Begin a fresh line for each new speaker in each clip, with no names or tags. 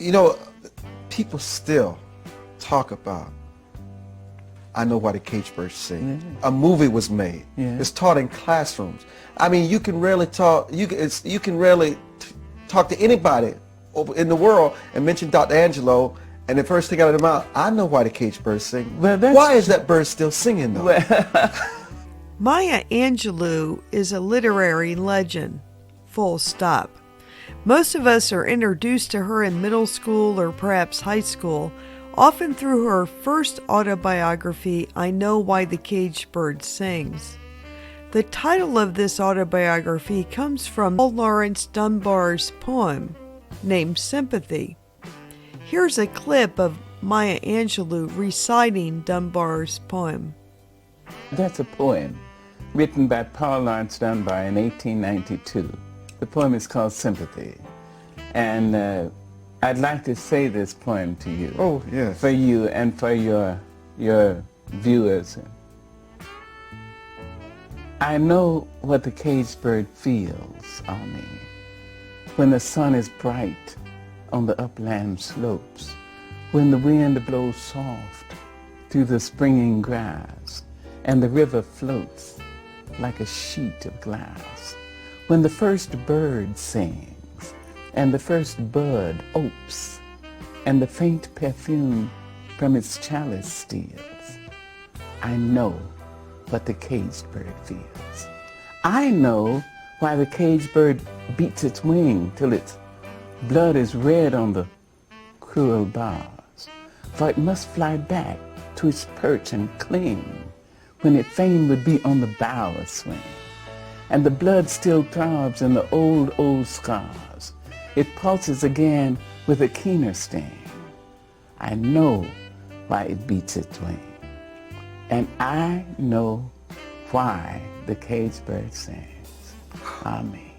You know, people still talk about I Know Why the Cage Birds Sing.
Yeah.
A movie was made.
Yeah.
It's taught in classrooms. I mean, you can rarely talk. You can rarely talk to anybody in the world and mention Dr. Angelou, and the first thing out of their mouth, I know why the cage birds sing.
Well,
why is that bird still singing though?
Maya Angelou is a literary legend. Full stop. Most of us are introduced to her in middle school or perhaps high school, often through her first autobiography, I Know Why the Caged Bird Sings. The title of this autobiography comes from Paul Laurence Dunbar's poem named Sympathy. Here's a clip of Maya Angelou reciting Dunbar's poem.
That's a poem written by Paul Laurence Dunbar in 1892. The poem is called Sympathy. And I'd like to say this poem to you.
Oh, yes.
For you and for your viewers. I know what the caged bird feels on me when the sun is bright on the upland slopes, when the wind blows soft through the springing grass and the river floats like a sheet of glass, when the first bird sings and the first bud opes and the faint perfume from its chalice steals. I know what the caged bird feels. I know why the caged bird beats its wing till its blood is red on the cruel bars, for it must fly back to its perch and cling when it fain would be on the bough a swing. And the blood still throbs in the old scars. It pulses again with a keener sting. I know why it beats its wing. And I know why the caged bird sings. Amen.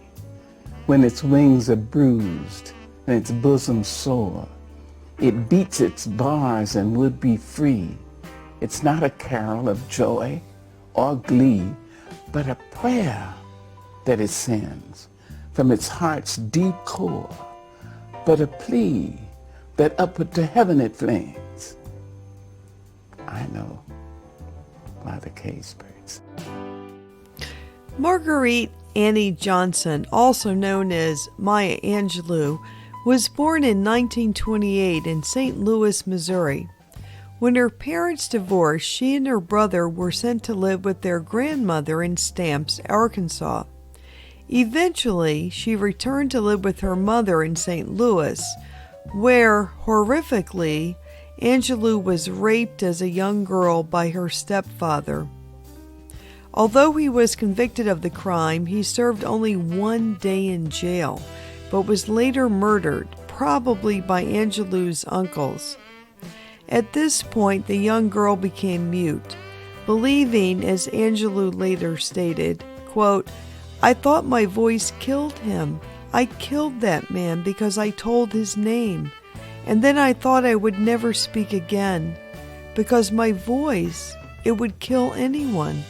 When its wings are bruised and its bosom sore, it beats its bars and would be free. It's not a carol of joy or glee, but a prayer that it sends from its heart's deep core, but a plea that upward to heaven it flings. I know why the caged birds.
Marguerite Annie Johnson, also known as Maya Angelou, was born in 1928 in St. Louis, Missouri. When her parents divorced, she and her brother were sent to live with their grandmother in Stamps, Arkansas. Eventually, she returned to live with her mother in St. Louis, where, horrifically, Angelou was raped as a young girl by her stepfather. Although he was convicted of the crime, he served only 1 day in jail, but was later murdered, probably by Angelou's uncles. At this point, the young girl became mute, believing, as Angelou later stated, quote, I thought my voice killed him. I killed that man because I told his name. And then I thought I would never speak again, because my voice, it would kill anyone.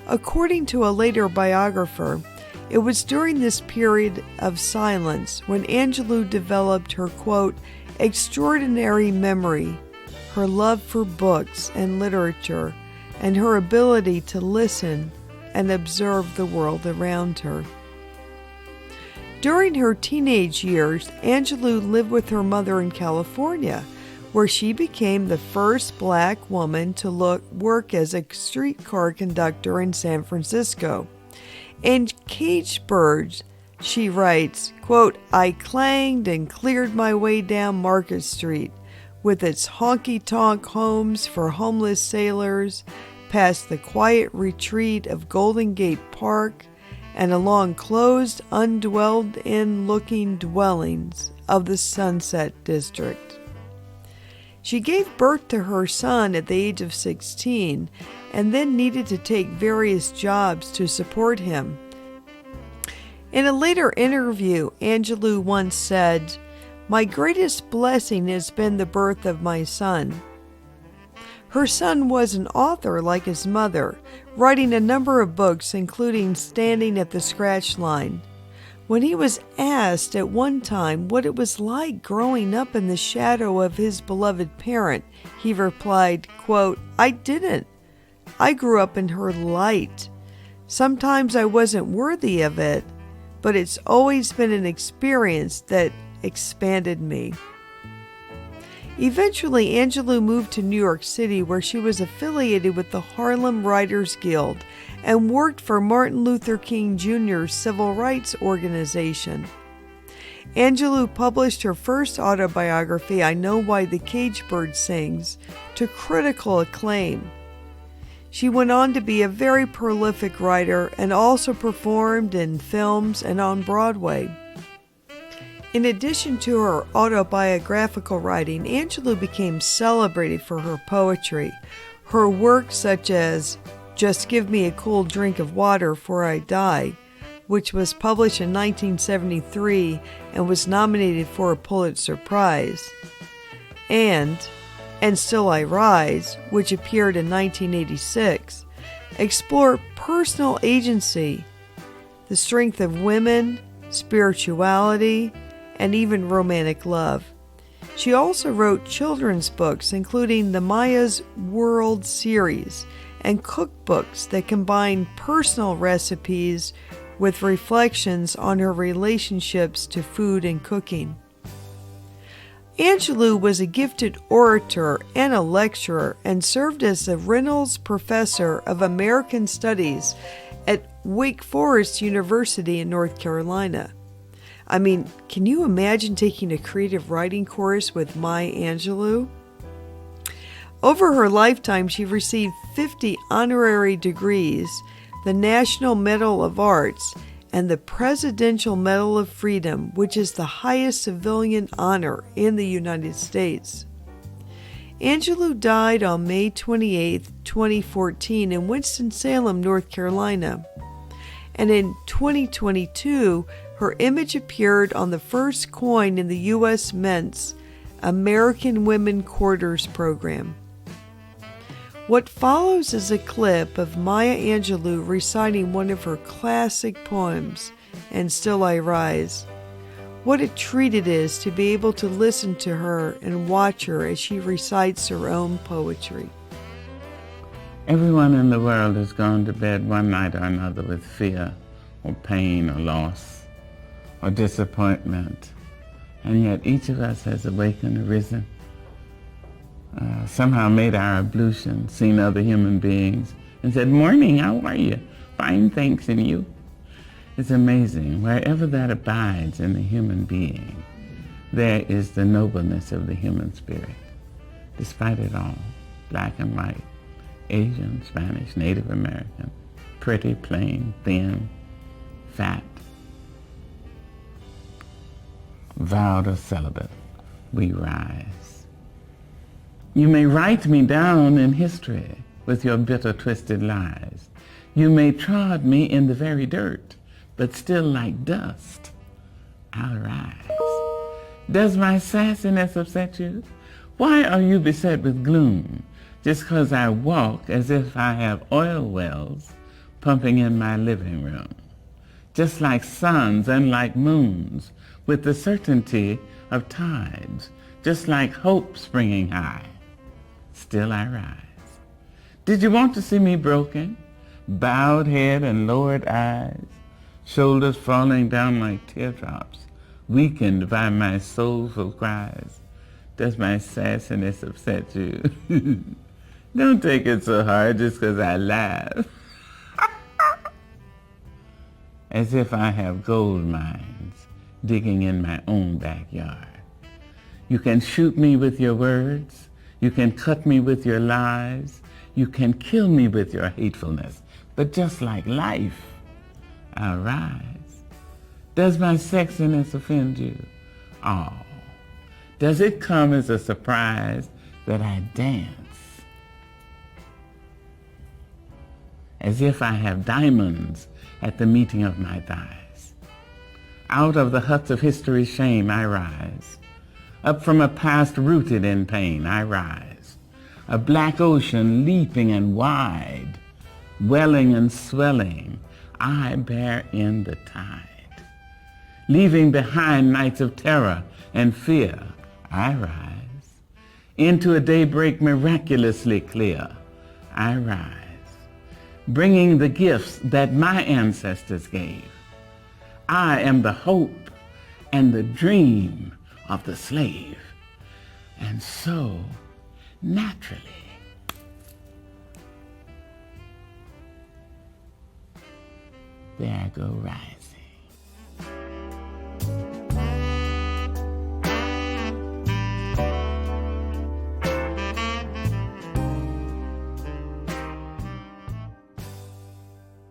According to a later biographer, it was during this period of silence when Angelou developed her, quote, extraordinary memory, her love for books and literature, and her ability to listen and observe the world around her. During her teenage years, Angelou lived with her mother in California, where she became the first black woman to work as a streetcar conductor in San Francisco. In Caged Birds, she writes, quote, I clanged and cleared my way down Market Street with its honky-tonk homes for homeless sailors, past the quiet retreat of Golden Gate Park, and along closed, undwelled-in looking dwellings of the Sunset District. She gave birth to her son at the age of 16 and then needed to take various jobs to support him. In a later interview, Angelou once said, my greatest blessing has been the birth of my son. Her son was an author like his mother, writing a number of books, including Standing at the Scratch Line. When he was asked at one time what it was like growing up in the shadow of his beloved parent, he replied, quote, "I didn't. I grew up in her light. Sometimes I wasn't worthy of it, but it's always been an experience that expanded me." Eventually, Angelou moved to New York City, where she was affiliated with the Harlem Writers Guild and worked for Martin Luther King Jr.'s civil rights organization. Angelou published her first autobiography, I Know Why the Caged Bird Sings, to critical acclaim. She went on to be a very prolific writer and also performed in films and on Broadway. In addition to her autobiographical writing, Angelou became celebrated for her poetry. Her works such as Just Give Me a Cold Drink of Water 'Fore I Die, which was published in 1973 and was nominated for a Pulitzer Prize, and Still I Rise, which appeared in 1986, explore personal agency, the strength of women, spirituality, and even romantic love. She also wrote children's books, including the Maya's World series, and cookbooks that combine personal recipes with reflections on her relationships to food and cooking. Angelou was a gifted orator and a lecturer and served as the Reynolds Professor of American Studies at Wake Forest University in North Carolina. I mean, can you imagine taking a creative writing course with Maya Angelou? Over her lifetime, she received 50 honorary degrees, the National Medal of Arts, and the Presidential Medal of Freedom, which is the highest civilian honor in the United States. Angelou died on May 28, 2014 in Winston-Salem, North Carolina. And in 2022, her image appeared on the first coin in the U.S. Mint's American Women Quarters program. What follows is a clip of Maya Angelou reciting one of her classic poems, And Still I Rise. What a treat it is to be able to listen to her and watch her as she recites her own poetry.
Everyone in the world has gone to bed one night or another with fear or pain or loss or disappointment, and yet each of us has awakened, arisen, somehow made our ablution, seen other human beings, and said, "Morning, how are you? Fine, thanks, and you?" It's amazing. Wherever that abides in the human being, there is the nobleness of the human spirit. Despite it all, black and white, Asian, Spanish, Native American, pretty, plain, thin, fat, vowed or celibate, we rise. You may write me down in history with your bitter, twisted lies. You may trod me in the very dirt, but still like dust, I'll rise. Does my sassiness upset you? Why are you beset with gloom just 'cause I walk as if I have oil wells pumping in my living room? Just like suns and like moons, with the certainty of tides, just like hope springing high, still I rise. Did you want to see me broken? Bowed head and lowered eyes, shoulders falling down like teardrops, weakened by my soulful cries. Does my sassiness upset you? Don't take it so hard just 'cause I laugh. As if I have gold mines digging in my own backyard. You can shoot me with your words. You can cut me with your lies. You can kill me with your hatefulness. But just like life, I'll rise. Does my sexiness offend you? Oh, does it come as a surprise that I dance? As if I have diamonds at the meeting of my thighs. Out of the huts of history's shame I rise. Up from a past rooted in pain I rise. A black ocean leaping and wide, welling and swelling, I bear in the tide. leaving behind nights of terror and fear, I rise. Into a daybreak miraculously clear, I rise, bringing the gifts that my ancestors gave. I am the hope and the dream of the slave. And so, naturally, there I go rising.